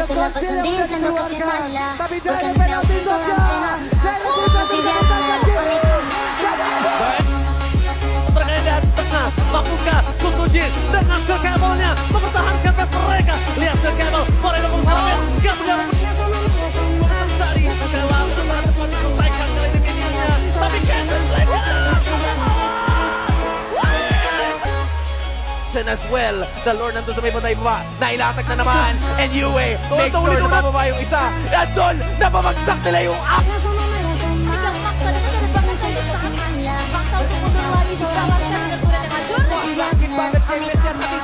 sila pasundin sa nakasyonal. Huwag ka na lang tulang kasi biyak na panik mo. Terkait tengah, Makuka, Kukujin dengan kekebolnya mempertahankan mereka. Lihat kekebol, Moreno Gonzalez, gak punya tadi langsung selesaikan kali ini minionnya, tapi Cannon Blaker as well. The Lord nandun sa may bantay baba. Nailatag na naman. And Yue makes sure na mababa yung isa. At doon, napabagsak nila yung up. Dipaksa na kasi pag-isay sa paksa untuk mundur lagi di bawah dan sudah dengan Jordan. Bakit